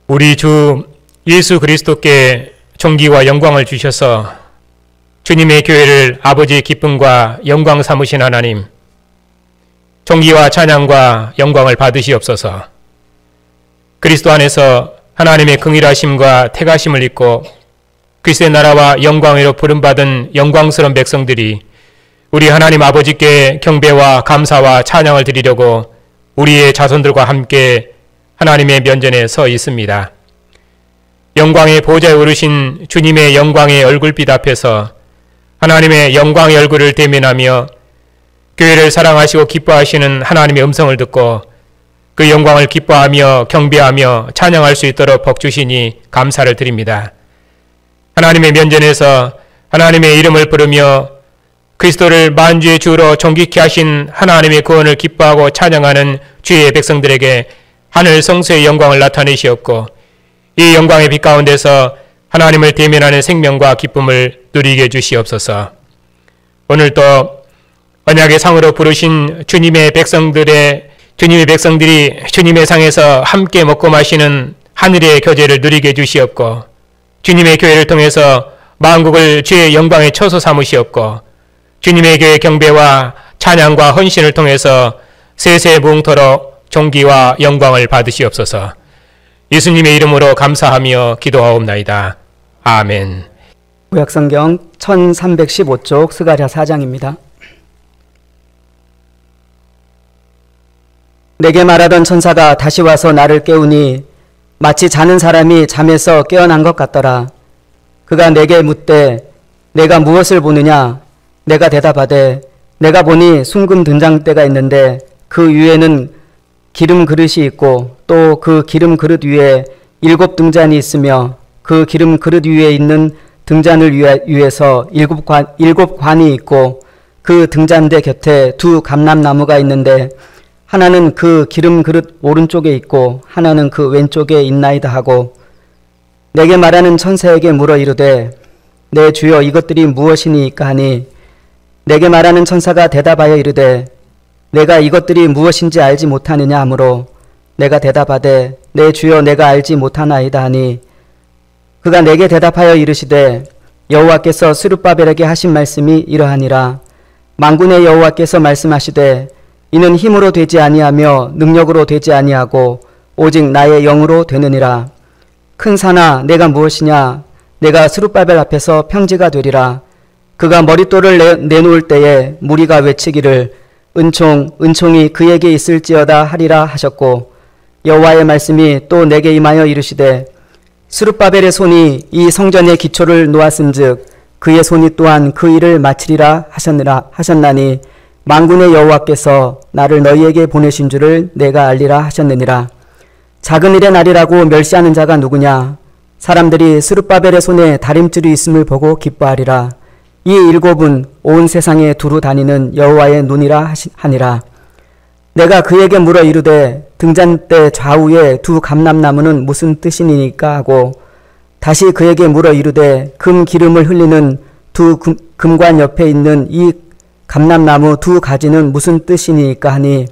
우리 주 예수 그리스도께 존귀와 영광을 주셔서 주님의 교회를 아버지의 기쁨과 영광 삼으신 하나님, 존귀와 찬양과 영광을 받으시옵소서. 그리스도 안에서 하나님의 긍휼하심과 택하심을 입고 그리스도의 나라와 영광으로 부름받은 영광스러운 백성들이 우리 하나님 아버지께 경배와 감사와 찬양을 드리려고 우리의 자손들과 함께 하나님의 면전에 서 있습니다. 영광의 보좌에 오르신 주님의 영광의 얼굴빛 앞에서 하나님의 영광의 얼굴을 대면하며 교회를 사랑하시고 기뻐하시는 하나님의 음성을 듣고 그 영광을 기뻐하며 경배하며 찬양할 수 있도록 복 주시니 감사를 드립니다. 하나님의 면전에서 하나님의 이름을 부르며 그리스도를 만주의 주로 존귀케 하신 하나님의 구원을 기뻐하고 찬양하는 주의 백성들에게 하늘 성수의 영광을 나타내시었고 이 영광의 빛 가운데서 하나님을 대면하는 생명과 기쁨을 누리게 해주시옵소서. 오늘도 언약의 상으로 부르신 주님의 백성들이 주님의 상에서 함께 먹고 마시는 하늘의 교제를 누리게 해주시옵고 주님의 교회를 통해서 만국을 주의 영광의 처소 삼으시옵고 주님의 교회 경배와 찬양과 헌신을 통해서 세세 무궁토록 존귀와 영광을 받으시옵소서. 예수님의 이름으로 감사하며 기도하옵나이다. 아멘. 구약성경 1315쪽 스가랴 4장입니다. 내게 말하던 천사가 다시 와서 나를 깨우니 마치 자는 사람이 잠에서 깨어난 것 같더라. 그가 내게 묻되 내가 무엇을 보느냐? 내가 대답하되 내가 보니 순금 등잔대가 있는데 그 위에는 기름 그릇이 있고 또 그 기름 그릇 위에 7 등잔이 있으며 그 기름 그릇 위에 있는 등잔을 위에서 7 관이 있고 그 등잔대 곁에 2 감람나무가 있는데 하나는 그 기름 그릇 오른쪽에 있고 하나는 그 왼쪽에 있나이다 하고 내게 말하는 천사에게 물어 이르되 내 주여 이것들이 무엇이니이까 하니 내게 말하는 천사가 대답하여 이르되 내가 이것들이 무엇인지 알지 못하느냐 하므로 내가 대답하되 내 주여 내가 알지 못하나이다 하니 그가 내게 대답하여 이르시되 여호와께서 스룹바벨에게 하신 말씀이 이러하니라. 만군의 여호와께서 말씀하시되 이는 힘으로 되지 아니하며 능력으로 되지 아니하고 오직 나의 영으로 되느니라. 큰 산아 내가 무엇이냐? 내가 스룹바벨 앞에서 평지가 되리라. 그가 머릿돌을 내놓을 때에 무리가 외치기를 은총이 그에게 있을지어다 하리라 하셨고 여호와의 말씀이 또 내게 임하여 이르시되 스룹바벨의 손이 이 성전의 기초를 놓았음즉 그의 손이 또한 그 일을 마치리라 하셨나니 만군의 여호와께서 나를 너희에게 보내신 줄을 내가 알리라 하셨느니라. 작은 일의 날이라고 멸시하는 자가 누구냐? 사람들이 스룹바벨의 손에 다림줄이 있음을 보고 기뻐하리라. 이 7은 온 세상에 두루 다니는 여호와의 눈이라 하니라. 내가 그에게 물어 이르되 등잔대 좌우에 2 감람나무는 무슨 뜻이니까 하고 다시 그에게 물어 이르되 금 기름을 흘리는 2 금관 옆에 있는 이 감람나무 2 가지는 무슨 뜻이니까 하니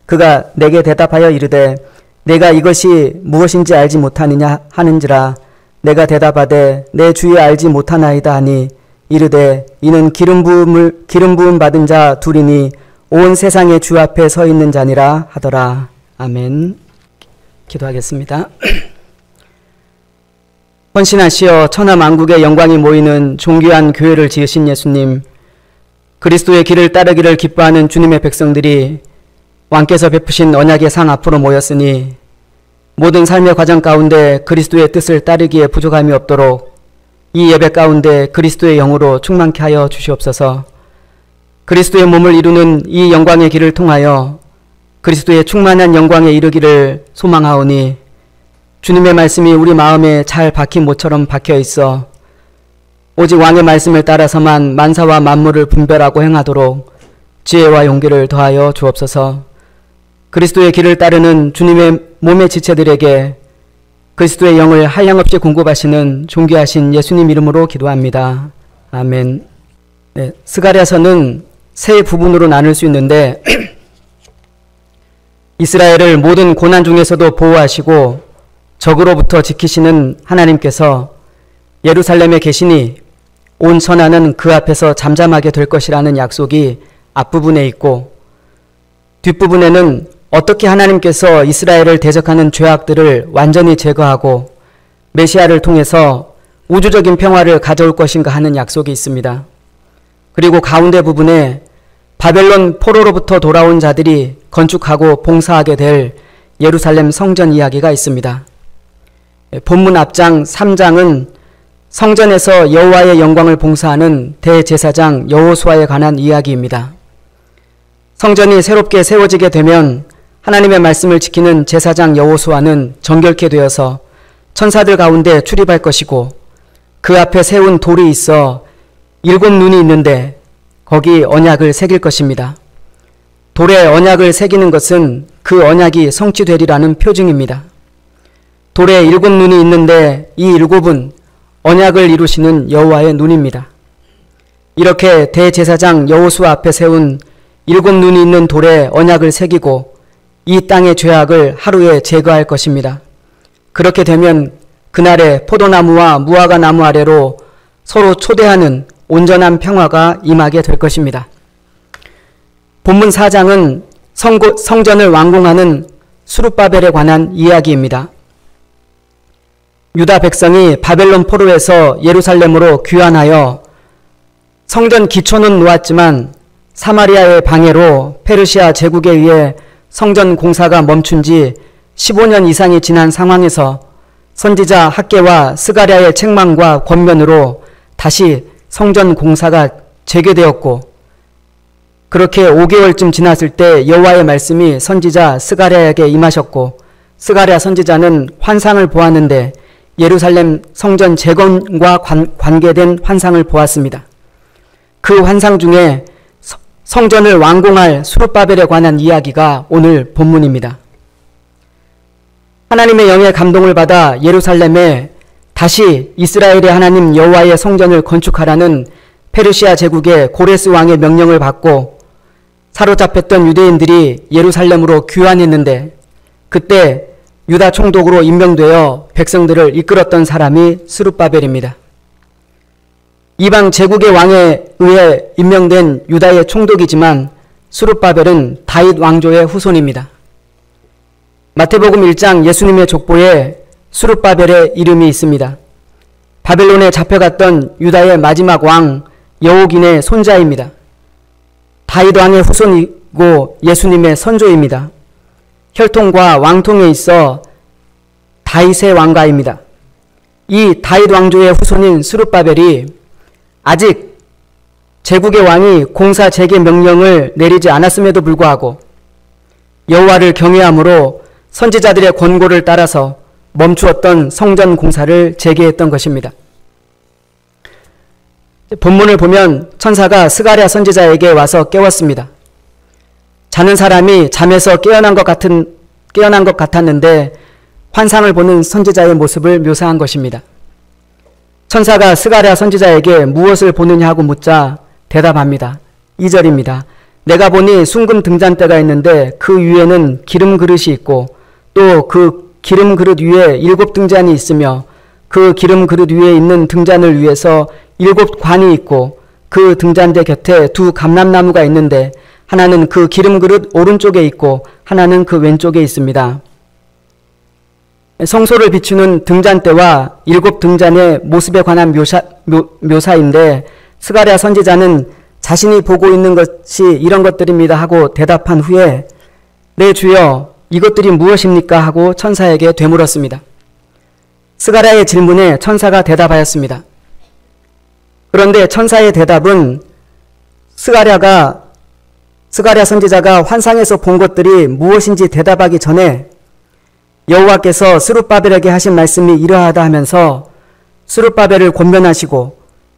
그가 내게 대답하여 이르되 내가 이것이 무엇인지 알지 못하느냐 하는지라. 내가 대답하되 내 주여 알지 못하나이다 하니 이르되 이는 기름 부음 받은 자 둘이니 온 세상의 주 앞에 서 있는 자니라 하더라. 아멘. 기도하겠습니다. 헌신하시어 천하 만국의 영광이 모이는 존귀한 교회를 지으신 예수님, 그리스도의 길을 따르기를 기뻐하는 주님의 백성들이 왕께서 베푸신 언약의 상 앞으로 모였으니 모든 삶의 과정 가운데 그리스도의 뜻을 따르기에 부족함이 없도록 이 예배 가운데 그리스도의 영으로 충만케 하여 주시옵소서. 그리스도의 몸을 이루는 이 영광의 길을 통하여 그리스도의 충만한 영광에 이르기를 소망하오니 주님의 말씀이 우리 마음에 잘 박힌 못처럼 박혀 있어 오직 왕의 말씀을 따라서만 만사와 만물을 분별하고 행하도록 지혜와 용기를 더하여 주옵소서. 그리스도의 길을 따르는 주님의 몸의 지체들에게 그리스도의 영을 한량없이 공급하시는 존귀하신 예수님 이름으로 기도합니다. 아멘. 네, 스가랴서는 세 부분으로 나눌 수 있는데 이스라엘을 모든 고난 중에서도 보호하시고 적으로부터 지키시는 하나님께서 예루살렘에 계시니 온 천하는 그 앞에서 잠잠하게 될 것이라는 약속이 앞부분에 있고, 뒷부분에는 어떻게 하나님께서 이스라엘을 대적하는 죄악들을 완전히 제거하고 메시아를 통해서 우주적인 평화를 가져올 것인가 하는 약속이 있습니다. 그리고 가운데 부분에 바벨론 포로로부터 돌아온 자들이 건축하고 봉사하게 될 예루살렘 성전 이야기가 있습니다. 본문 앞장 3장은 성전에서 여호와의 영광을 봉사하는 대제사장 여호수아에 관한 이야기입니다. 성전이 새롭게 세워지게 되면 하나님의 말씀을 지키는 제사장 여호수아는 정결케 되어서 천사들 가운데 출입할 것이고, 그 앞에 세운 돌이 있어 7 눈이 있는데 거기 언약을 새길 것입니다. 돌에 언약을 새기는 것은 그 언약이 성취되리라는 표징입니다. 돌에 7 눈이 있는데 이 7은 언약을 이루시는 여호와의 눈입니다. 이렇게 대제사장 여호수아 앞에 세운 7 눈이 있는 돌에 언약을 새기고 이 땅의 죄악을 하루에 제거할 것입니다. 그렇게 되면 그날에 포도나무와 무화과 나무 아래로 서로 초대하는 온전한 평화가 임하게 될 것입니다. 본문 4장은 성전을 완공하는 스룹바벨에 관한 이야기입니다. 유다 백성이 바벨론 포로에서 예루살렘으로 귀환하여 성전 기초는 놓았지만 사마리아의 방해로 페르시아 제국에 의해 성전 공사가 멈춘 지 15년 이상이 지난 상황에서 선지자 학개와 스가랴의 책망과 권면으로 다시 성전 공사가 재개되었고, 그렇게 5개월쯤 지났을 때 여호와의 말씀이 선지자 스가랴에게 임하셨고, 스가랴 선지자는 환상을 보았는데 예루살렘 성전 재건과 관계된 환상을 보았습니다. 그 환상 중에 성전을 완공할 스룹바벨에 관한 이야기가 오늘 본문입니다. 하나님의 영의 감동을 받아 예루살렘에 다시 이스라엘의 하나님 여호와의 성전을 건축하라는 페르시아 제국의 고레스 왕의 명령을 받고 사로잡혔던 유대인들이 예루살렘으로 귀환했는데, 그때 유다 총독으로 임명되어 백성들을 이끌었던 사람이 스룹바벨입니다. 이방 제국의 왕에 의해 임명된 유다의 총독이지만 스룹바벨은 다윗 왕조의 후손입니다. 마태복음 1장 예수님의 족보에 스룹바벨의 이름이 있습니다. 바벨론에 잡혀갔던 유다의 마지막 왕 여호긴의 손자입니다. 다윗 왕의 후손이고 예수님의 선조입니다. 혈통과 왕통에 있어 다윗의 왕가입니다. 이 다윗 왕조의 후손인 스룹바벨이 아직 제국의 왕이 공사 재개 명령을 내리지 않았음에도 불구하고 여호와를 경외함으로 선지자들의 권고를 따라서 멈추었던 성전 공사를 재개했던 것입니다. 본문을 보면 천사가 스가랴 선지자에게 와서 깨웠습니다. 자는 사람이 잠에서 깨어난 것 같았는데 환상을 보는 선지자의 모습을 묘사한 것입니다. 천사가 스가랴 선지자에게 무엇을 보느냐 하고 묻자 대답합니다. 2절입니다. 내가 보니 숭금 등잔대가 있는데 그 위에는 기름 그릇이 있고 또 그 기름 그릇 위에 7 등잔이 있으며 그 기름 그릇 위에 있는 등잔을 위해서 7 관이 있고 그 등잔대 곁에 2 감람나무가 있는데 하나는 그 기름 그릇 오른쪽에 있고 하나는 그 왼쪽에 있습니다. 성소를 비추는 등잔대와 7 등잔의 모습에 관한 묘사인데 스가랴 선지자는 자신이 보고 있는 것이 이런 것들입니다 하고 대답한 후에 네 주여 이것들이 무엇입니까 하고 천사에게 되물었습니다. 스가랴의 질문에 천사가 대답하였습니다. 그런데 천사의 대답은 스가랴 선지자가 환상에서 본 것들이 무엇인지 대답하기 전에 여호와께서 스룹바벨에게 하신 말씀이 이러하다 하면서 스룹바벨을 권면하시고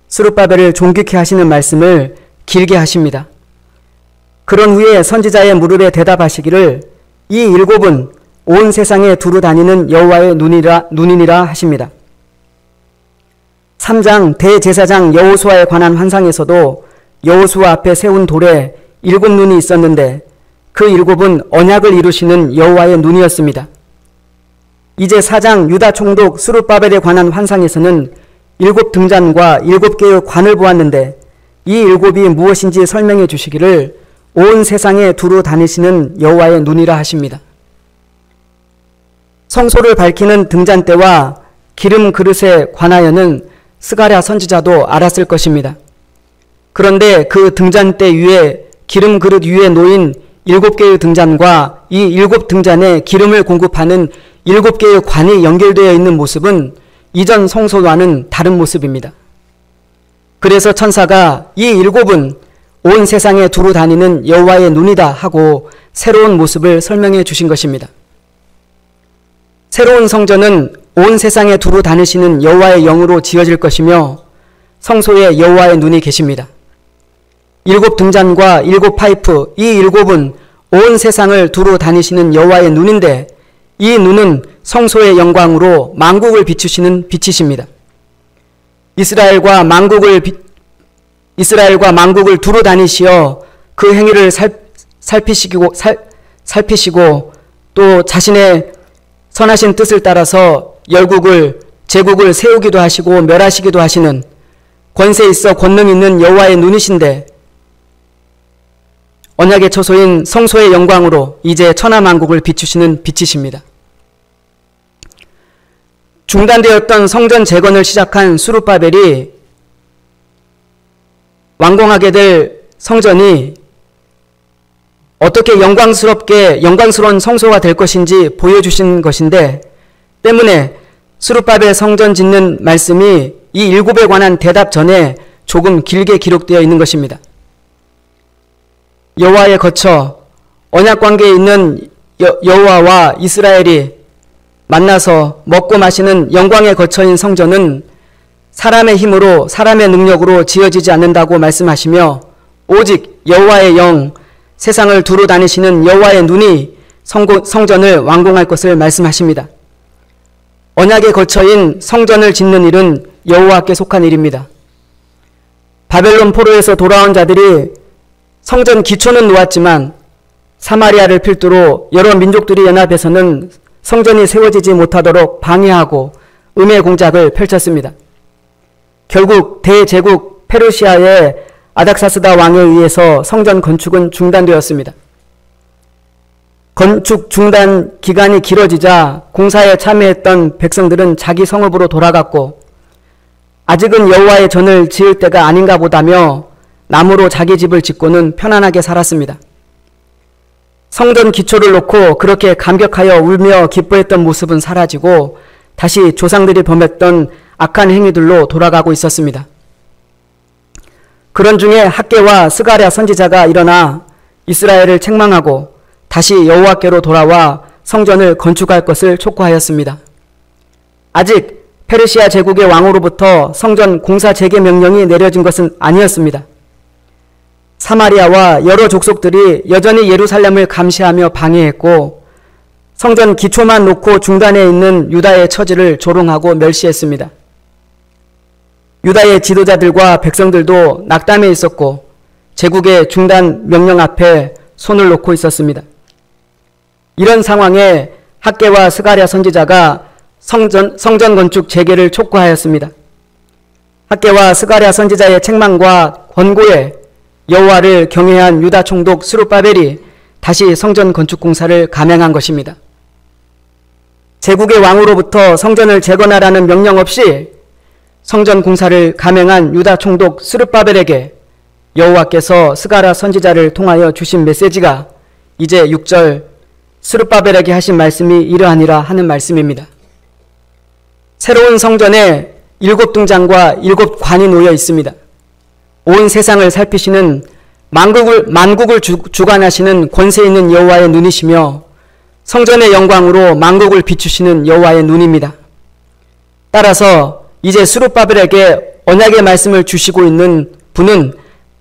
스룹바벨을 존귀케 하시는 말씀을 길게 하십니다. 그런 후에 선지자의 물음에 대답하시기를 이 7은 온 세상에 두루 다니는 여호와의 눈이니라 하십니다. 3장 대제사장 여호수아에 관한 환상에서도 여호수아 앞에 세운 돌에 7 눈이 있었는데 그 7은 언약을 이루시는 여호와의 눈이었습니다. 이제 4장 유다 총독 스룹바벨에 관한 환상에서는 7등잔과 7개의 관을 보았는데 이 7이 무엇인지 설명해 주시기를 온 세상에 두루 다니시는 여호와의 눈이라 하십니다. 성소를 밝히는 등잔대와 기름 그릇에 관하여는 스가랴 선지자도 알았을 것입니다. 그런데 그 등잔대 위에 기름 그릇 위에 놓인 7개의 등잔과 이 7등잔에 기름을 공급하는 7개의 관이 연결되어 있는 모습은 이전 성소와는 다른 모습입니다. 그래서 천사가 이 7은 온 세상에 두루 다니는 여호와의 눈이다 하고 새로운 모습을 설명해 주신 것입니다. 새로운 성전은 온 세상에 두루 다니시는 여호와의 영으로 지어질 것이며 성소에 여호와의 눈이 계십니다. 7등잔과 7파이프, 이 7은 온 세상을 두루 다니시는 여호와의 눈인데 이 눈은 성소의 영광으로 만국을 비추시는 빛이십니다. 이스라엘과 만국을 두루 다니시어 그 행위를 살피시고 또 자신의 선하신 뜻을 따라서 열국을 제국을 세우기도 하시고 멸하시기도 하시는 권세 있어 권능 있는 여호와의 눈이신데 언약의 처소인 성소의 영광으로 이제 천하만국을 비추시는 빛이십니다. 중단되었던 성전 재건을 시작한 스룹바벨이 완공하게 될 성전이 어떻게 영광스러운 성소가 될 것인지 보여주신 것인데 때문에 스룹바벨 성전 짓는 말씀이 이 7에 관한 대답 전에 조금 길게 기록되어 있는 것입니다. 여호와에 거쳐 언약관계에 있는 여호와와 이스라엘이 만나서 먹고 마시는 영광에 거쳐인 성전은 사람의 힘으로 사람의 능력으로 지어지지 않는다고 말씀하시며 오직 여호와의 영, 세상을 두루 다니시는 여호와의 눈이 성전을 완공할 것을 말씀하십니다. 언약에 거쳐인 성전을 짓는 일은 여호와께 속한 일입니다. 바벨론 포로에서 돌아온 자들이 성전 기초는 놓았지만 사마리아를 필두로 여러 민족들이 연합해서는 성전이 세워지지 못하도록 방해하고 음해 공작을 펼쳤습니다. 결국 대제국 페르시아의 아닥사스다 왕에 의해서 성전 건축은 중단되었습니다. 건축 중단 기간이 길어지자 공사에 참여했던 백성들은 자기 성읍으로 돌아갔고 아직은 여호와의 전을 지을 때가 아닌가 보다며 나무로 자기 집을 짓고는 편안하게 살았습니다. 성전 기초를 놓고 그렇게 감격하여 울며 기뻐했던 모습은 사라지고 다시 조상들이 범했던 악한 행위들로 돌아가고 있었습니다. 그런 중에 학개와 스가랴 선지자가 일어나 이스라엘을 책망하고 다시 여호와께로 돌아와 성전을 건축할 것을 촉구하였습니다. 아직 페르시아 제국의 왕으로부터 성전 공사 재개 명령이 내려진 것은 아니었습니다. 사마리아와 여러 족속들이 여전히 예루살렘을 감시하며 방해했고 성전 기초만 놓고 중단해 있는 유다의 처지를 조롱하고 멸시했습니다. 유다의 지도자들과 백성들도 낙담해 있었고 제국의 중단 명령 앞에 손을 놓고 있었습니다. 이런 상황에 학개와 스가랴 선지자가 성전 건축 재개를 촉구하였습니다. 학개와 스가랴 선지자의 책망과 권고에 여호와를 경외한 유다 총독 스룹바벨이 다시 성전 건축 공사를 감행한 것입니다. 제국의 왕으로부터 성전을 재건하라는 명령 없이 성전 공사를 감행한 유다 총독 스룹바벨에게 여호와께서 스가랴 선지자를 통하여 주신 메시지가 이제 6절 스룹바벨에게 하신 말씀이 이러하니라 하는 말씀입니다. 새로운 성전에 7등잔과 7관이 놓여 있습니다. 온 세상을 살피시는 만국을 주관하시는 권세 있는 여호와의 눈이시며 성전의 영광으로 만국을 비추시는 여호와의 눈입니다. 따라서 이제 스룹바벨에게 언약의 말씀을 주시고 있는 분은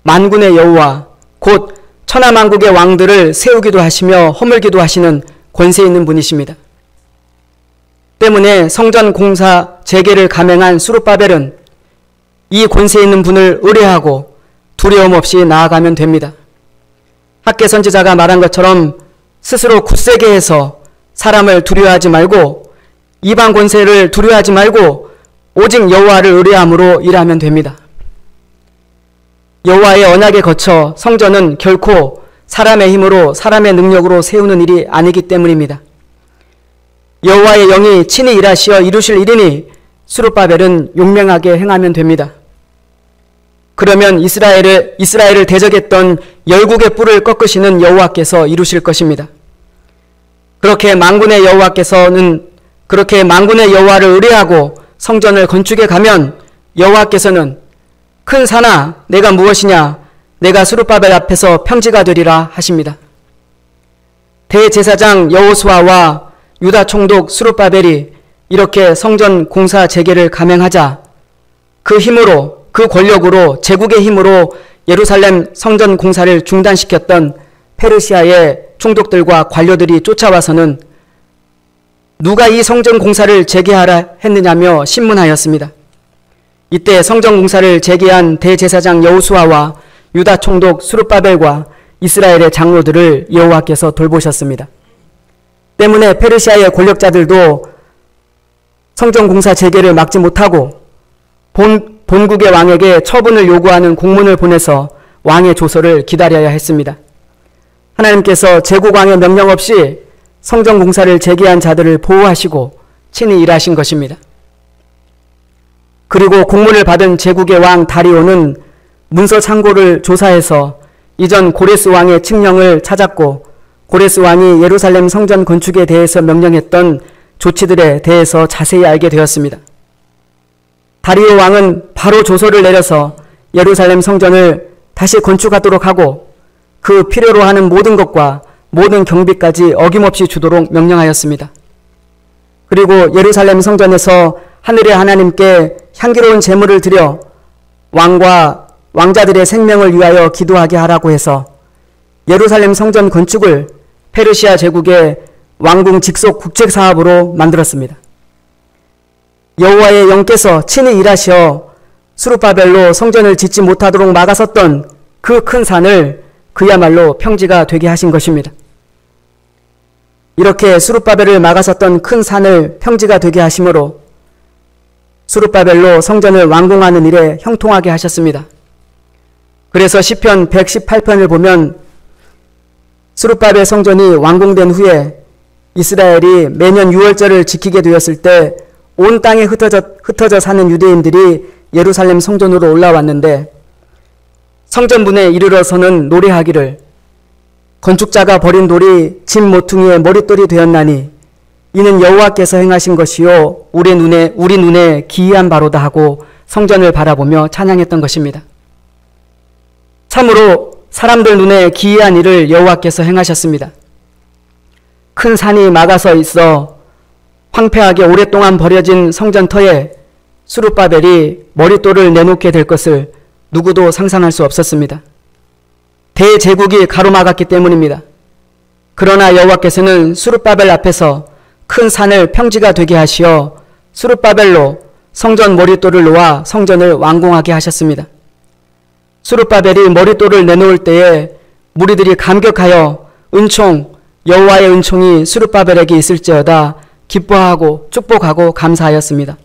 만군의 여호와 곧 천하만국의 왕들을 세우기도 하시며 허물기도 하시는 권세 있는 분이십니다. 때문에 성전 공사 재개를 감행한 스룹바벨은 이 권세 있는 분을 의뢰하고 두려움 없이 나아가면 됩니다. 학개 선지자가 말한 것처럼 스스로 굳세게 해서 사람을 두려워하지 말고 이방 권세를 두려워하지 말고 오직 여호와를 의뢰함으로 일하면 됩니다. 여호와의 언약에 거쳐 성전은 결코 사람의 힘으로 사람의 능력으로 세우는 일이 아니기 때문입니다. 여호와의 영이 친히 일하시어 이루실 일이니 스룹바벨은 용맹하게 행하면 됩니다. 그러면 이스라엘을 대적했던 열국의 뿔을 꺾으시는 여호와께서 이루실 것입니다. 그렇게 만군의 여호와를 의뢰하고 성전을 건축해 가면 여호와께서는 큰 산아 내가 무엇이냐 내가 스룹바벨 앞에서 평지가 되리라 하십니다. 대제사장 여호수아와 유다 총독 스룹바벨이 이렇게 성전 공사 재개를 감행하자 그 힘으로 그 권력으로 제국의 힘으로 예루살렘 성전 공사를 중단시켰던 페르시아의 총독들과 관료들이 쫓아와서는 누가 이 성전 공사를 재개하라 했느냐며 신문하였습니다. 이때 성전 공사를 재개한 대제사장 여호수아와 유다 총독 스룹바벨과 이스라엘의 장로들을 여호와께서 돌보셨습니다. 때문에 페르시아의 권력자들도 성전 공사 재개를 막지 못하고 본국의 왕에게 처분을 요구하는 공문을 보내서 왕의 조서를 기다려야 했습니다. 하나님께서 제국왕의 명령 없이 성전 공사를 재개한 자들을 보호하시고 친히 일하신 것입니다. 그리고 공문을 받은 제국의 왕 다리오는 문서 창고를 조사해서 이전 고레스 왕의 칙령을 찾았고 고레스 왕이 예루살렘 성전 건축에 대해서 명령했던 조치들에 대해서 자세히 알게 되었습니다. 다리오 왕은 바로 조서를 내려서 예루살렘 성전을 다시 건축하도록 하고 그 필요로 하는 모든 것과 모든 경비까지 어김없이 주도록 명령하였습니다. 그리고 예루살렘 성전에서 하늘의 하나님께 향기로운 제물을 드려 왕과 왕자들의 생명을 위하여 기도하게 하라고 해서 예루살렘 성전 건축을 페르시아 제국의 왕궁 직속 국책사업으로 만들었습니다. 여호와의 영께서 친히 일하셔 스룹바벨로 성전을 짓지 못하도록 막아섰던 그 큰 산을 그야말로 평지가 되게 하신 것입니다. 이렇게 스룹바벨을 막아섰던 큰 산을 평지가 되게 하심으로 스룹바벨로 성전을 완공하는 일에 형통하게 하셨습니다. 그래서 시편 118편을 보면 스룹바벨 성전이 완공된 후에 이스라엘이 매년 6월절을 지키게 되었을 때 온 땅에 흩어져 사는 유대인들이 예루살렘 성전으로 올라왔는데 성전문에 이르러서는 노래하기를 건축자가 버린 돌이 집 모퉁이의 머릿돌이 되었나니 이는 여호와께서 행하신 것이요 우리 눈에 기이한 바로다 하고 성전을 바라보며 찬양했던 것입니다. 참으로 사람들 눈에 기이한 일을 여호와께서 행하셨습니다. 큰 산이 막아서 있어 황폐하게 오랫동안 버려진 성전터에 스룹바벨이 머릿돌을 내놓게 될 것을 누구도 상상할 수 없었습니다. 대제국이 가로막았기 때문입니다. 그러나 여호와께서는 스룹바벨 앞에서 큰 산을 평지가 되게 하시어 스룹바벨로 성전 머릿돌을 놓아 성전을 완공하게 하셨습니다. 스룹바벨이 머릿돌을 내놓을 때에 무리들이 감격하여 여호와의 은총이 스룹바벨에게 있을지어다 기뻐하고 축복하고 감사하였습니다.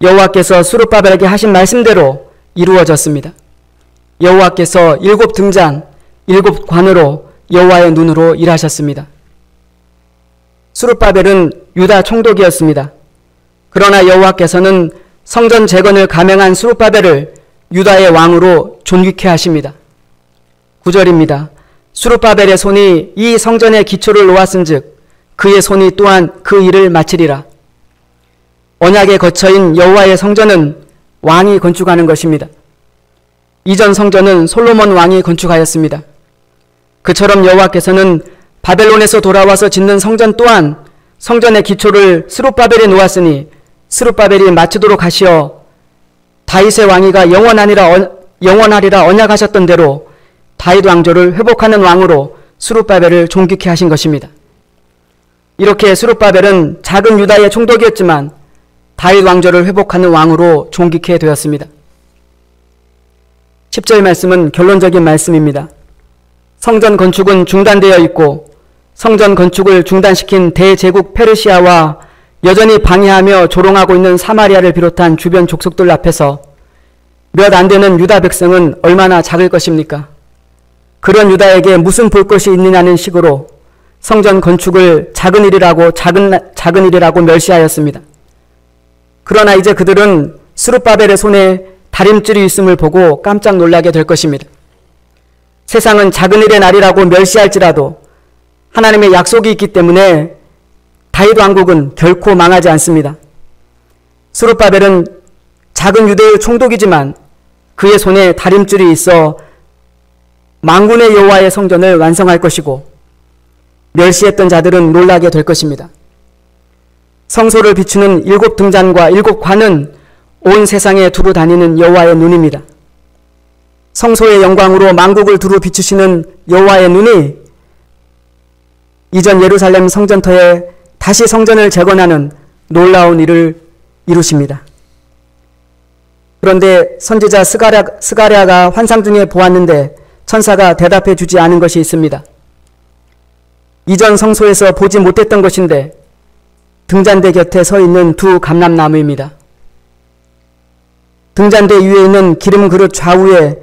여호와께서 스룹바벨에게 하신 말씀대로 이루어졌습니다. 여호와께서 7등잔 7관으로 여호와의 눈으로 일하셨습니다. 스룹바벨은 유다 총독이었습니다. 그러나 여호와께서는 성전 재건을 감행한 스룹바벨을 유다의 왕으로 존귀케 하십니다. 9절입니다. 스룹바벨의 손이 이 성전의 기초를 놓았은즉 그의 손이 또한 그 일을 마치리라. 언약의 거처인 여호와의 성전은 왕이 건축하는 것입니다. 이전 성전은 솔로몬 왕이 건축하였습니다. 그처럼 여호와께서는 바벨론에서 돌아와서 짓는 성전 또한 성전의 기초를 스룹바벨에 놓았으니 스룹바벨이 마치도록 하시어 다윗의 왕위가 영원하리라 언약하셨던 대로 다윗 왕조를 회복하는 왕으로 스룹바벨을 존귀케 하신 것입니다. 이렇게 스룹바벨은 작은 유다의 총독이었지만 다윗 왕조를 회복하는 왕으로 존귀케 되었습니다. 10절 말씀은 결론적인 말씀입니다. 성전 건축은 중단되어 있고 성전 건축을 중단시킨 대제국 페르시아와 여전히 방해하며 조롱하고 있는 사마리아를 비롯한 주변 족속들 앞에서 몇 안 되는 유다 백성은 얼마나 작을 것입니까? 그런 유다에게 무슨 볼 것이 있느냐는 식으로 성전 건축을 작은 일이라고 멸시하였습니다. 그러나 이제 그들은 스룹바벨의 손에 다림줄이 있음을 보고 깜짝 놀라게 될 것입니다. 세상은 작은 일의 날이라고 멸시할지라도 하나님의 약속이 있기 때문에 다윗 왕국은 결코 망하지 않습니다. 스룹바벨은 작은 유대의 총독이지만 그의 손에 다림줄이 있어 만군의 여호와의 성전을 완성할 것이고 멸시했던 자들은 놀라게 될 것입니다. 성소를 비추는 7등잔과 7관은 온 세상에 두루 다니는 여호와의 눈입니다. 성소의 영광으로 만국을 두루 비추시는 여호와의 눈이 이전 예루살렘 성전터에 다시 성전을 재건하는 놀라운 일을 이루십니다. 그런데 선지자 스가랴가 환상 중에 보았는데 천사가 대답해 주지 않은 것이 있습니다. 이전 성소에서 보지 못했던 것인데 등잔대 곁에 서 있는 두 감람나무입니다. 등잔대 위에 있는 기름 그릇 좌우에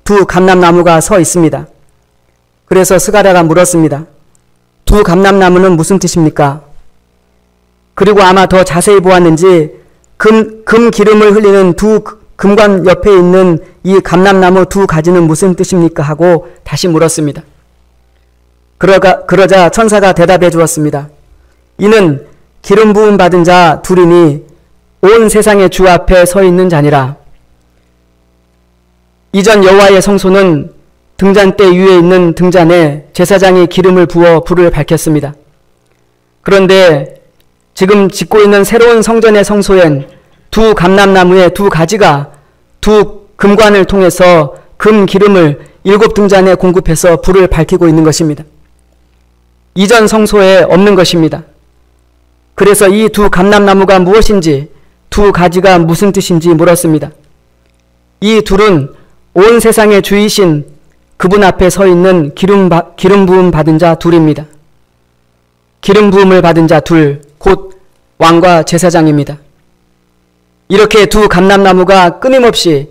두 감람나무가 서 있습니다. 그래서 스가랴가 물었습니다. 두 감람나무는 무슨 뜻입니까? 그리고 아마 더 자세히 보았는지 금 기름을 흘리는 두 금관 옆에 있는 이 감람나무 두 가지는 무슨 뜻입니까? 하고 다시 물었습니다. 그러자 천사가 대답해 주었습니다. 이는 기름 부음 받은 자 둘이니 온 세상의 주 앞에 서 있는 자니라. 이전 여호와의 성소는 등잔대 위에 있는 등잔에 제사장이 기름을 부어 불을 밝혔습니다. 그런데 지금 짓고 있는 새로운 성전의 성소엔 두 감람나무의 두 가지가 두 금관을 통해서 금 기름을 7등잔에 공급해서 불을 밝히고 있는 것입니다. 이전 성소에 없는 것입니다. 그래서 이 두 감람나무가 무엇인지 두 가지가 무슨 뜻인지 물었습니다. 이 둘은 온 세상의 주이신 그분 앞에 서 있는 기름 부음 받은 자 둘입니다. 기름 부음을 받은 자 둘, 곧 왕과 제사장입니다. 이렇게 두 감람나무가 끊임없이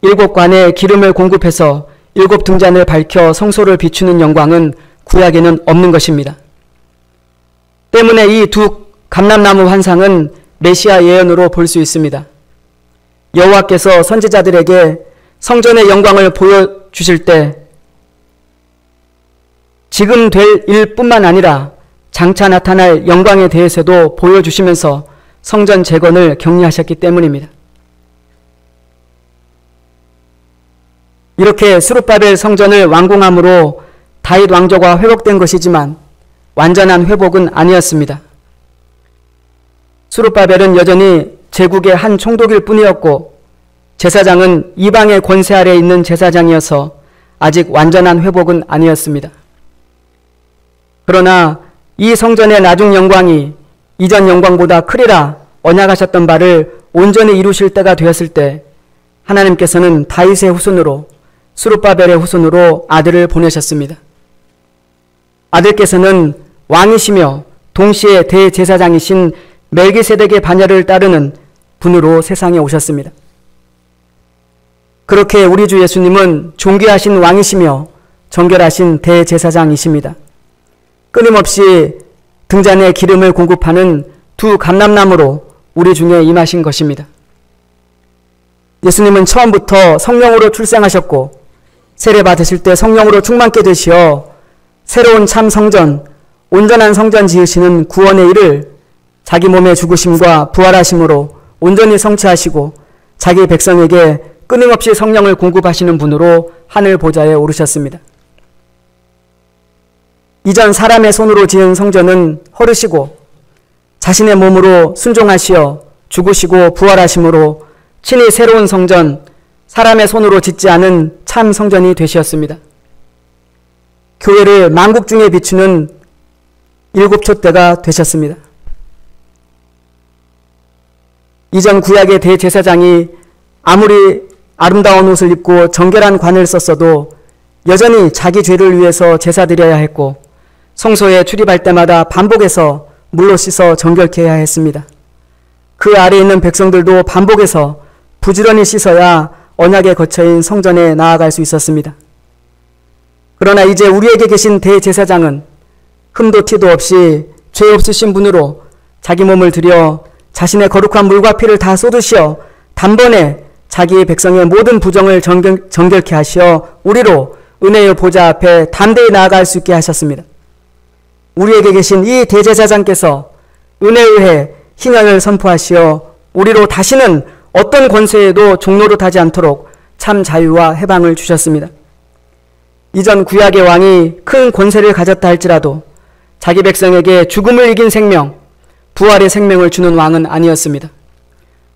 7관에 기름을 공급해서 7등잔을 밝혀 성소를 비추는 영광은 구약에는 없는 것입니다. 때문에 이 두 감람나무 환상은 메시아 예언으로 볼 수 있습니다. 여호와께서 선지자들에게 성전의 영광을 보여주실 때 지금 될 일뿐만 아니라 장차 나타날 영광에 대해서도 보여주시면서 성전 재건을 격려하셨기 때문입니다. 이렇게 스룹바벨 성전을 완공함으로 다윗 왕조가 회복된 것이지만 완전한 회복은 아니었습니다. 스룹바벨은 여전히 제국의 한 총독일 뿐이었고 제사장은 이방의 권세 아래 있는 제사장이어서 아직 완전한 회복은 아니었습니다. 그러나 이 성전의 나중 영광이 이전 영광보다 크리라 언약하셨던 바를 온전히 이루실 때가 되었을 때 하나님께서는 다윗의 후손으로 스룹바벨의 후손으로 아들을 보내셨습니다. 아들께서는 왕이시며 동시에 대제사장이신 멜기세덱의 반열을 따르는 분으로 세상에 오셨습니다. 그렇게 우리 주 예수님은 존귀하신 왕이시며 정결하신 대제사장이십니다. 끊임없이 등잔에 기름을 공급하는 두 감람나무로 우리 중에 임하신 것입니다. 예수님은 처음부터 성령으로 출생하셨고 세례 받으실 때 성령으로 충만케 되시어 새로운 참 성전, 온전한 성전 지으시는 구원의 일을 자기 몸의 죽으심과 부활하심으로 온전히 성취하시고 자기 백성에게 끊임없이 성령을 공급하시는 분으로 하늘 보좌에 오르셨습니다. 이전 사람의 손으로 지은 성전은 허르시고 자신의 몸으로 순종하시어 죽으시고 부활하심으로 친히 새로운 성전, 사람의 손으로 짓지 않은 참 성전이 되셨습니다. 교회를 만국 중에 비추는 일곱촛대가 되셨습니다. 이전 구약의 대제사장이 아무리 아름다운 옷을 입고 정결한 관을 썼어도 여전히 자기 죄를 위해서 제사 드려야 했고 성소에 출입할 때마다 반복해서 물로 씻어 정결케 해야 했습니다. 그 아래에 있는 백성들도 반복해서 부지런히 씻어야 언약의 거처인 성전에 나아갈 수 있었습니다. 그러나 이제 우리에게 계신 대제사장은 흠도 티도 없이 죄 없으신 분으로 자기 몸을 들여 자신의 거룩한 물과 피를 다 쏟으시어 단번에 자기의 백성의 모든 부정을 정결케 하시어 우리로 은혜의 보좌 앞에 담대히 나아갈 수 있게 하셨습니다. 우리에게 계신 이 대제사장께서 은혜의 해 희년을 선포하시어 우리로 다시는 어떤 권세에도 종노릇하지 않도록 참 자유와 해방을 주셨습니다. 이전 구약의 왕이 큰 권세를 가졌다 할지라도 자기 백성에게 죽음을 이긴 생명, 부활의 생명을 주는 왕은 아니었습니다.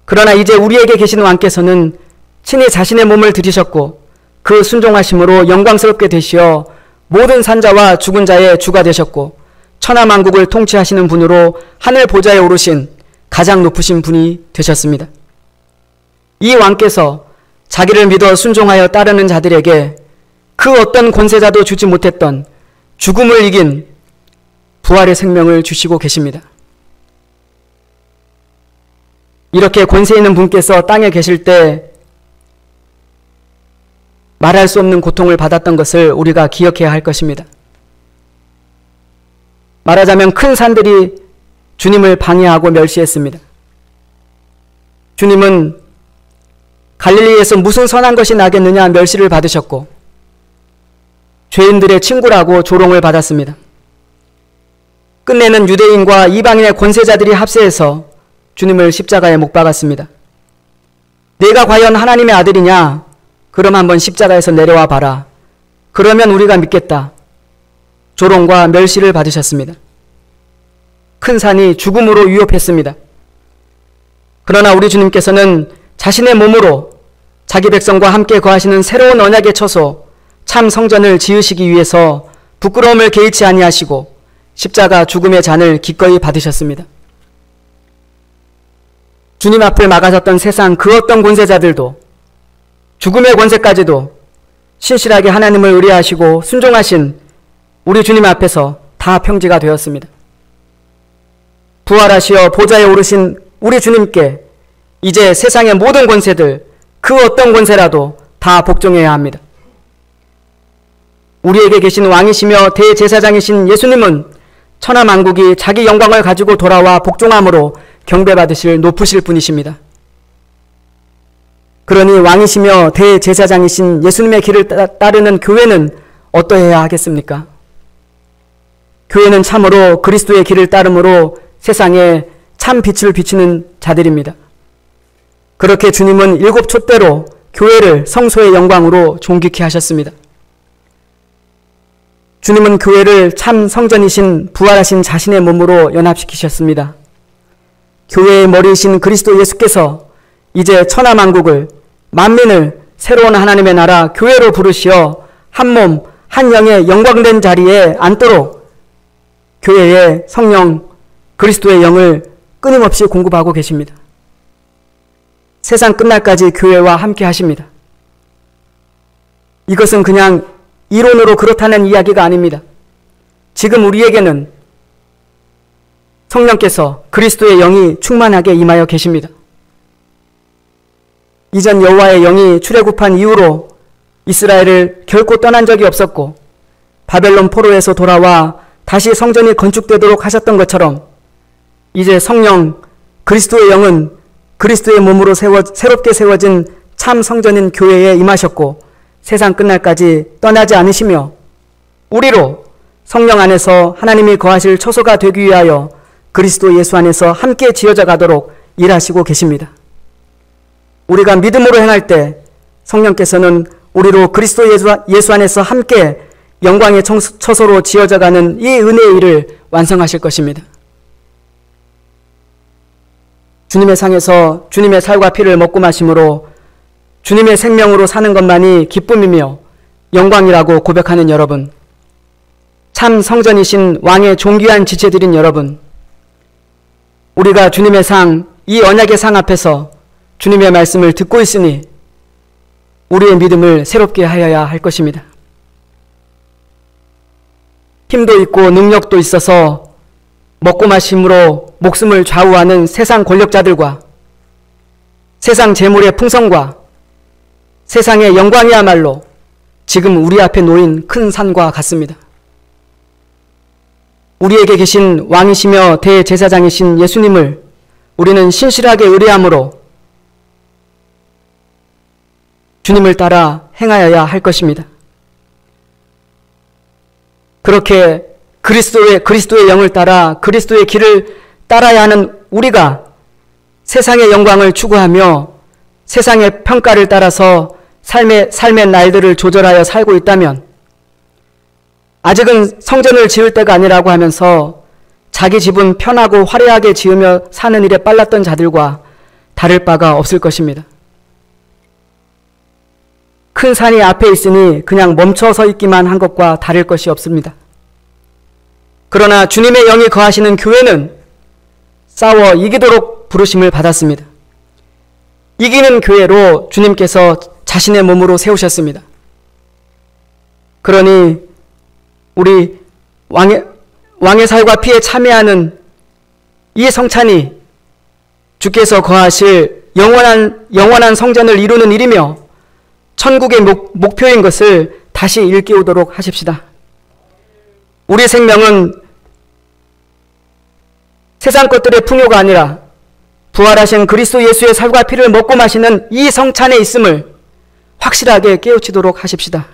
그러나 이제 우리에게 계신 왕께서는 친히 자신의 몸을 들이셨고 그 순종하심으로 영광스럽게 되시어 모든 산자와 죽은 자의 주가 되셨고 천하만국을 통치하시는 분으로 하늘 보좌에 오르신 가장 높으신 분이 되셨습니다. 이 왕께서 자기를 믿어 순종하여 따르는 자들에게 그 어떤 권세자도 주지 못했던 죽음을 이긴 부활의 생명을 주시고 계십니다. 이렇게 권세 있는 분께서 땅에 계실 때 말할 수 없는 고통을 받았던 것을 우리가 기억해야 할 것입니다. 말하자면 큰 산들이 주님을 방해하고 멸시했습니다. 주님은 갈릴리에서 무슨 선한 것이 나겠느냐 멸시를 받으셨고 죄인들의 친구라고 조롱을 받았습니다. 끝내는 유대인과 이방인의 권세자들이 합세해서 주님을 십자가에 못 박았습니다. 내가 과연 하나님의 아들이냐? 그럼 한번 십자가에서 내려와 봐라. 그러면 우리가 믿겠다. 조롱과 멸시를 받으셨습니다. 큰 산이 죽음으로 위협했습니다. 그러나 우리 주님께서는 자신의 몸으로 자기 백성과 함께 거하시는 새로운 언약의 처소 참 성전을 지으시기 위해서 부끄러움을 개의치 아니하시고 십자가 죽음의 잔을 기꺼이 받으셨습니다. 주님 앞을 막아섰던 세상 그 어떤 권세자들도 죽음의 권세까지도 신실하게 하나님을 의뢰하시고 순종하신 우리 주님 앞에서 다 평지가 되었습니다. 부활하시어 보좌에 오르신 우리 주님께 이제 세상의 모든 권세들 그 어떤 권세라도 다 복종해야 합니다. 우리에게 계신 왕이시며 대제사장이신 예수님은 천하만국이 자기 영광을 가지고 돌아와 복종함으로 경배받으실 높으실 분이십니다. 그러니 왕이시며 대제사장이신 예수님의 길을 따르는 교회는 어떠해야 하겠습니까? 교회는 참으로 그리스도의 길을 따름으로 세상에 참 빛을 비추는 자들입니다. 그렇게 주님은 7 촛대로 교회를 성소의 영광으로 존귀케 하셨습니다. 주님은 교회를 참 성전이신 부활하신 자신의 몸으로 연합시키셨습니다. 교회의 머리이신 그리스도 예수께서 이제 천하만국을 만민을 새로운 하나님의 나라 교회로 부르시어 한 몸, 한 영의 영광된 자리에 앉도록 교회에 성령 그리스도의 영을 끊임없이 공급하고 계십니다. 세상 끝날까지 교회와 함께 하십니다. 이것은 그냥 이론으로 그렇다는 이야기가 아닙니다. 지금 우리에게는 성령께서 그리스도의 영이 충만하게 임하여 계십니다. 이전 여호와의 영이 출애굽한 이후로 이스라엘을 결코 떠난 적이 없었고 바벨론 포로에서 돌아와 다시 성전이 건축되도록 하셨던 것처럼 이제 성령 그리스도의 영은 그리스도의 몸으로 새롭게 세워진 참 성전인 교회에 임하셨고 세상 끝날까지 떠나지 않으시며 우리로 성령 안에서 하나님이 거하실 처소가 되기 위하여 그리스도 예수 안에서 함께 지어져 가도록 일하시고 계십니다. 우리가 믿음으로 행할 때 성령께서는 우리로 그리스도 예수 안에서 함께 영광의 처소로 지어져 가는 이 은혜의 일을 완성하실 것입니다. 주님의 상에서 주님의 살과 피를 먹고 마심으로 주님의 생명으로 사는 것만이 기쁨이며 영광이라고 고백하는 여러분, 참 성전이신 왕의 존귀한 지체들인 여러분, 우리가 주님의 상, 이 언약의 상 앞에서 주님의 말씀을 듣고 있으니 우리의 믿음을 새롭게 하여야 할 것입니다. 힘도 있고 능력도 있어서 먹고 마심으로 목숨을 좌우하는 세상 권력자들과 세상 재물의 풍성과 세상의 영광이야말로 지금 우리 앞에 놓인 큰 산과 같습니다. 우리에게 계신 왕이시며 대제사장이신 예수님을 우리는 신실하게 의뢰함으로 주님을 따라 행하여야 할 것입니다. 그렇게 그리스도의 영을 따라 그리스도의 길을 따라야 하는 우리가 세상의 영광을 추구하며 세상의 평가를 따라서 삶의 날들을 조절하여 살고 있다면 아직은 성전을 지을 때가 아니라고 하면서 자기 집은 편하고 화려하게 지으며 사는 일에 빨랐던 자들과 다를 바가 없을 것입니다. 큰 산이 앞에 있으니 그냥 멈춰 서 있기만 한 것과 다를 것이 없습니다. 그러나 주님의 영이 거하시는 교회는 싸워 이기도록 부르심을 받았습니다. 이기는 교회로 주님께서 자신의 몸으로 세우셨습니다. 그러니 우리 왕의 살과 피에 참여하는 이 성찬이 주께서 거하실 영원한 성전을 이루는 일이며 천국의 목표인 것을 다시 일깨우도록 하십시다. 우리 생명은 세상 것들의 풍요가 아니라 부활하신 그리스도 예수의 살과 피를 먹고 마시는 이 성찬에 있음을 확실하게 깨우치도록 하십시다.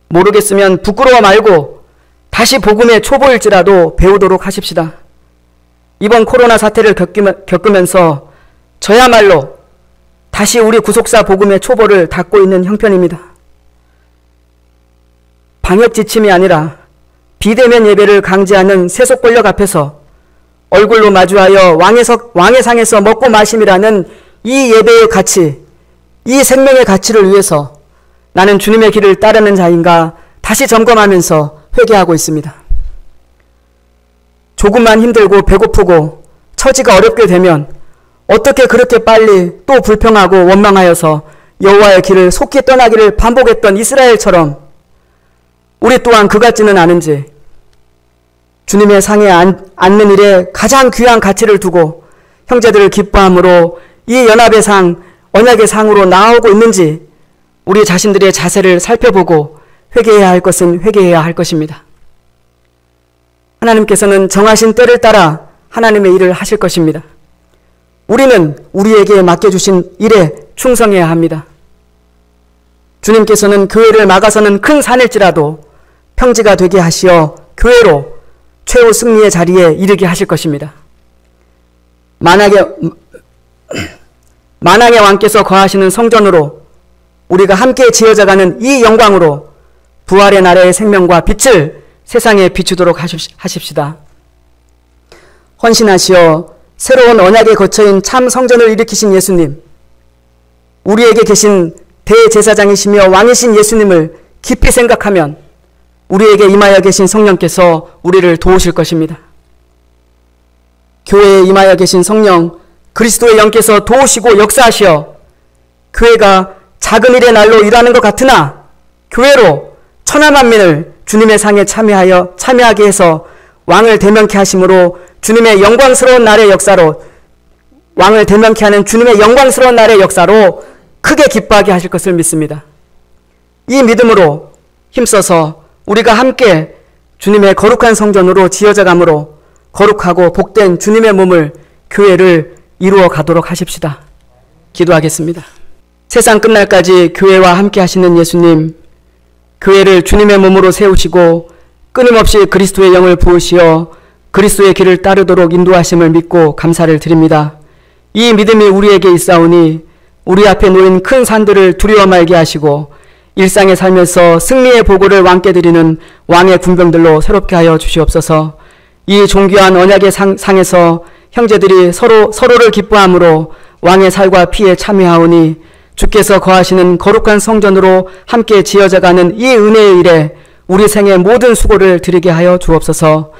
모르겠으면 부끄러워 말고 다시 복음의 초보일지라도 배우도록 하십시다. 이번 코로나 사태를 겪으면서 저야말로 다시 우리 구속사 복음의 초보를 닦고 있는 형편입니다. 방역 지침이 아니라 비대면 예배를 강제하는 세속 권력 앞에서 얼굴로 마주하여 왕의 상에서 먹고 마심이라는 이 예배의 가치, 이 생명의 가치를 위해서 나는 주님의 길을 따르는 자인가 다시 점검하면서 회개하고 있습니다. 조금만 힘들고 배고프고 처지가 어렵게 되면 어떻게 그렇게 빨리 또 불평하고 원망하여서 여호와의 길을 속히 떠나기를 반복했던 이스라엘처럼 우리 또한 그 같지는 않은지 주님의 상에 앉는 일에 가장 귀한 가치를 두고 형제들을 기뻐함으로 이 연합의 상, 언약의 상으로 나아오고 있는지 우리 자신들의 자세를 살펴보고 회개해야 할 것은 회개해야 할 것입니다. 하나님께서는 정하신 때를 따라 하나님의 일을 하실 것입니다. 우리는 우리에게 맡겨주신 일에 충성해야 합니다. 주님께서는 교회를 막아서는 큰 산일지라도 평지가 되게 하시어 교회로 최후 승리의 자리에 이르게 하실 것입니다. 만왕의 왕께서 거하시는 성전으로 우리가 함께 지어져가는 이 영광으로 부활의 날의 생명과 빛을 세상에 비추도록 하십시다. 헌신하시어 새로운 언약의 거처인 참 성전을 일으키신 예수님, 우리에게 계신 대제사장이시며 왕이신 예수님을 깊이 생각하면 우리에게 임하여 계신 성령께서 우리를 도우실 것입니다. 교회에 임하여 계신 성령 그리스도의 영께서 도우시고 역사하시어 교회가 작은 일의 날로 일하는 것 같으나 교회로 천하만민을 주님의 상에 참여하게 해서 왕을 대면케 하심으로 주님의 영광스러운 날의 역사로 왕을 대면케 하는 주님의 영광스러운 날의 역사로 크게 기뻐하게 하실 것을 믿습니다. 이 믿음으로 힘써서 우리가 함께 주님의 거룩한 성전으로 지어져 가므로 거룩하고 복된 주님의 몸을 교회를 이루어 가도록 하십시다. 기도하겠습니다. 세상 끝날까지 교회와 함께 하시는 예수님, 교회를 주님의 몸으로 세우시고 끊임없이 그리스도의 영을 부으시어 그리스도의 길을 따르도록 인도하심을 믿고 감사를 드립니다. 이 믿음이 우리에게 있사오니 우리 앞에 놓인 큰 산들을 두려워 말게 하시고 일상에 살면서 승리의 보고를 왕께 드리는 왕의 군병들로 새롭게 하여 주시옵소서. 이 존귀한 언약의 상에서 형제들이 서로를 기뻐함으로 왕의 살과 피에 참여하오니 주께서 거하시는 거룩한 성전으로 함께 지어져가는 이 은혜의 일에 우리 생의 모든 수고를 드리게 하여 주옵소서.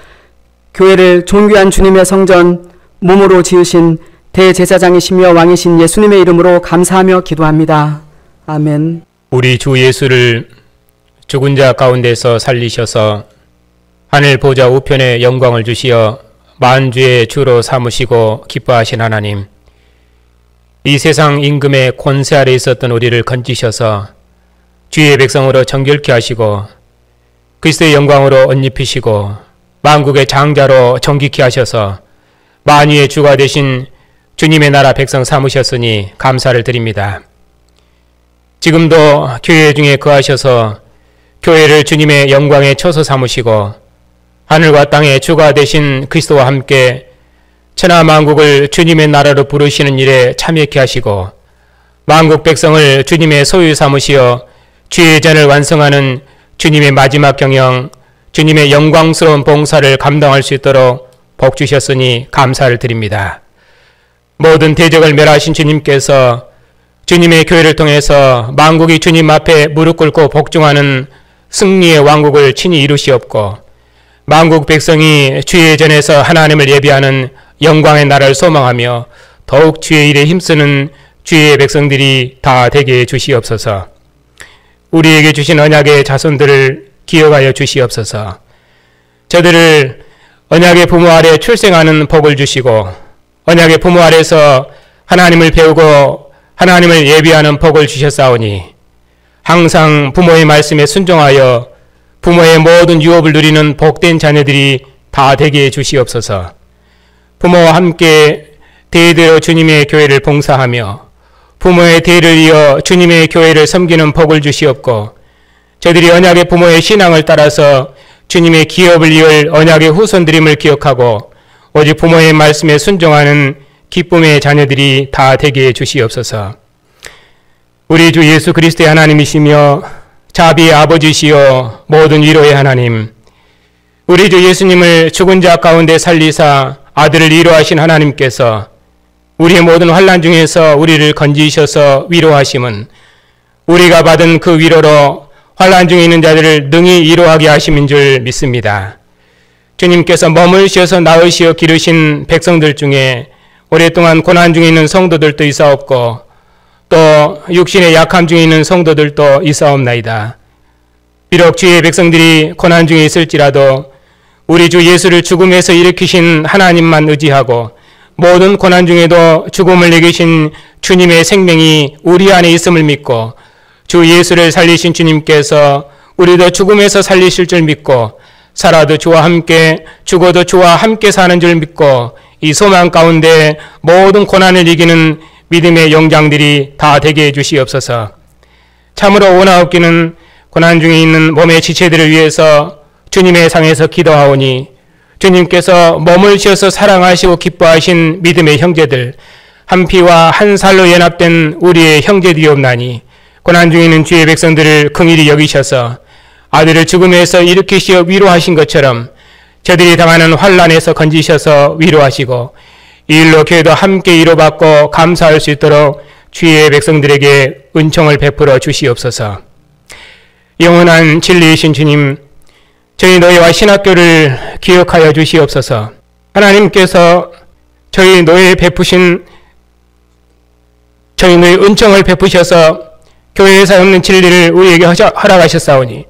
교회를 존귀한 주님의 성전 몸으로 지으신 대제사장이시며 왕이신 예수님의 이름으로 감사하며 기도합니다. 아멘. 우리 주 예수를 죽은 자 가운데서 살리셔서 하늘 보좌 우편에 영광을 주시어 만주의 주로 삼으시고 기뻐하신 하나님, 이 세상 임금의 권세 아래 있었던 우리를 건지셔서 주의 백성으로 정결케 하시고 그리스도의 영광으로 옷 입히시고 만국의 장자로 정기케 하셔서 만유의 주가 되신 주님의 나라 백성 삼으셨으니 감사를 드립니다. 지금도 교회 중에 거하셔서 교회를 주님의 영광의 처소 삼으시고 하늘과 땅의 주가 되신 그리스도와 함께 천하 만국을 주님의 나라로 부르시는 일에 참여케 하시고 만국 백성을 주님의 소유 삼으시어 주의 전을 완성하는 주님의 마지막 경영, 주님의 영광스러운 봉사를 감당할 수 있도록 복 주셨으니 감사를 드립니다. 모든 대적을 멸하신 주님께서 주님의 교회를 통해서 만국이 주님 앞에 무릎 꿇고 복종하는 승리의 왕국을 친히 이루시옵고 만국 백성이 주의 전에서 하나님을 예비하는 영광의 나라를 소망하며 더욱 주의 일에 힘쓰는 주의 백성들이 다 되게 해 주시옵소서. 우리에게 주신 언약의 자손들을 기억하여 주시옵소서. 저들을 언약의 부모 아래 출생하는 복을 주시고 언약의 부모 아래서 하나님을 배우고 하나님을 예비하는 복을 주셨사오니 항상 부모의 말씀에 순종하여 부모의 모든 유업을 누리는 복된 자녀들이 다 되게 해 주시옵소서. 부모와 함께 대대로 주님의 교회를 봉사하며 부모의 대를 이어 주님의 교회를 섬기는 복을 주시옵고 저들이 언약의 부모의 신앙을 따라서 주님의 기업을 이을 언약의 후손들임을 기억하고 오직 부모의 말씀에 순종하는 기쁨의 자녀들이 다 되게 해 주시옵소서. 우리 주 예수 그리스도의 하나님이시며 자비의 아버지시여 모든 위로의 하나님, 우리 주 예수님을 죽은 자 가운데 살리사 아들을 위로하신 하나님께서 우리의 모든 환난 중에서 우리를 건지셔서 위로하심은 우리가 받은 그 위로로 환난 중에 있는 자들을 능히 위로하게 하심인 줄 믿습니다. 주님께서 머물시어서 낳으시어 기르신 백성들 중에 오랫동안 고난 중에 있는 성도들도 있사옵고 또 육신의 약함 중에 있는 성도들도 있사옵나이다. 비록 주의 백성들이 고난 중에 있을지라도 우리 주 예수를 죽음에서 일으키신 하나님만 의지하고 모든 고난 중에도 죽음을 이기신 주님의 생명이 우리 안에 있음을 믿고 주 예수를 살리신 주님께서 우리도 죽음에서 살리실 줄 믿고 살아도 주와 함께 죽어도 주와 함께 사는 줄 믿고 이 소망 가운데 모든 고난을 이기는 믿음의 영장들이 다 되게 해 주시옵소서. 참으로 원하옵기는 고난 중에 있는 몸의 지체들을 위해서 주님의 상에서 기도하오니 주님께서 머물셔서 사랑하시고 기뻐하신 믿음의 형제들 한 피와 한 살로 연합된 우리의 형제들이옵나니 고난 중에 있는 주의 백성들을 긍휼히 여기셔서 아들을 죽음에서 일으키시어 위로하신 것처럼 저들이 당하는 환난에서 건지셔서 위로하시고 이 일로 교회도 함께 위로받고 감사할 수 있도록 주의 백성들에게 은총을 베풀어 주시옵소서. 영원한 진리이신 주님, 저희 노예와 신학교를 기억하여 주시옵소서. 하나님께서 저희 노예에 베푸신 저희 노예 은총을 베푸셔서 교회에서 없는 진리를 우리에게 허락하셨사오니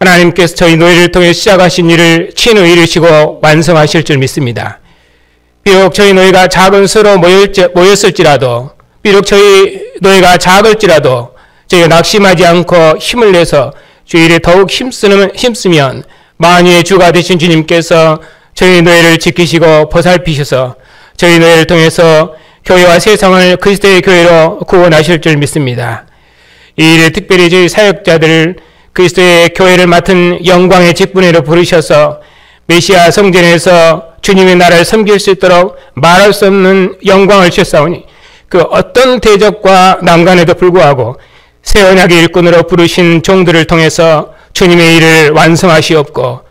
하나님께서 저희 노예를 통해 시작하신 일을 친히 이루시고 완성하실 줄 믿습니다. 비록 저희 노예가 작은 수로 모였을지라도 비록 저희 노예가 작을지라도 저희가 낙심하지 않고 힘을 내서 주의 일에 더욱 힘쓰면 만유의 주가 되신 주님께서 저희 노예를 지키시고 보살피셔서 저희 노예를 통해서 교회와 세상을 그리스도의 교회로 구원하실 줄 믿습니다. 이 일에 특별히 저희 사역자들을 그리스도의 교회를 맡은 영광의 직분으로 부르셔서 메시아 성전에서 주님의 나라를 섬길 수 있도록 말할 수 없는 영광을 주셨사오니 그 어떤 대적과 난간에도 불구하고 새 언약의 일꾼으로 부르신 종들을 통해서 주님의 일을 완성하시옵고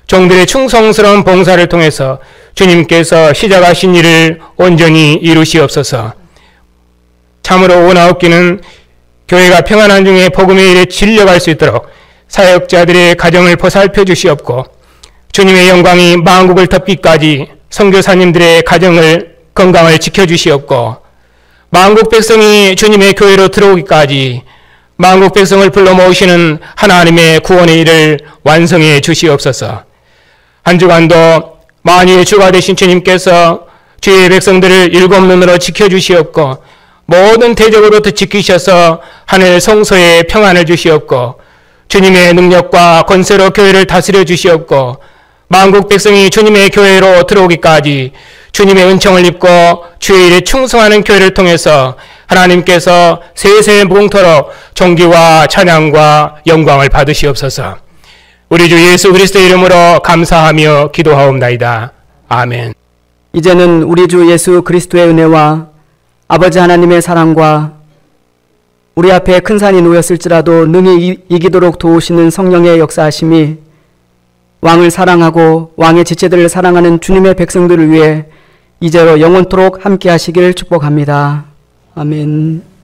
종들의 충성스러운 봉사를 통해서 주님께서 시작하신 일을 온전히 이루시옵소서. 참으로 원하옵기는 교회가 평안한 중에 복음의 일에 진력할 수 있도록 사역자들의 가정을 보살펴 주시옵고 주님의 영광이 만국을 덮기까지 선교사님들의 가정을 건강을 지켜주시옵고 만국 백성이 주님의 교회로 들어오기까지 만국 백성을 불러 모으시는 하나님의 구원의 일을 완성해 주시옵소서. 한 주간도 만유의 주가 되신 주님께서 주의 백성들을 일곱 눈으로 지켜주시옵고 모든 대적으로부터 지키셔서 하늘 성소에 평안을 주시옵고 주님의 능력과 권세로 교회를 다스려 주시옵고 만국 백성이 주님의 교회로 들어오기까지 주님의 은총을 입고 주의 일에 충성하는 교회를 통해서 하나님께서 세세 무궁토록 존귀와 찬양과 영광을 받으시옵소서. 우리 주 예수 그리스도의 이름으로 감사하며 기도하옵나이다. 아멘. 이제는 우리 주 예수 그리스도의 은혜와 아버지 하나님의 사랑과 우리 앞에 큰 산이 놓였을지라도 능히 이기도록 도우시는 성령의 역사하심이 왕을 사랑하고 왕의 지체들을 사랑하는 주님의 백성들을 위해 이제로 영원토록 함께 하시길 축복합니다. 아멘.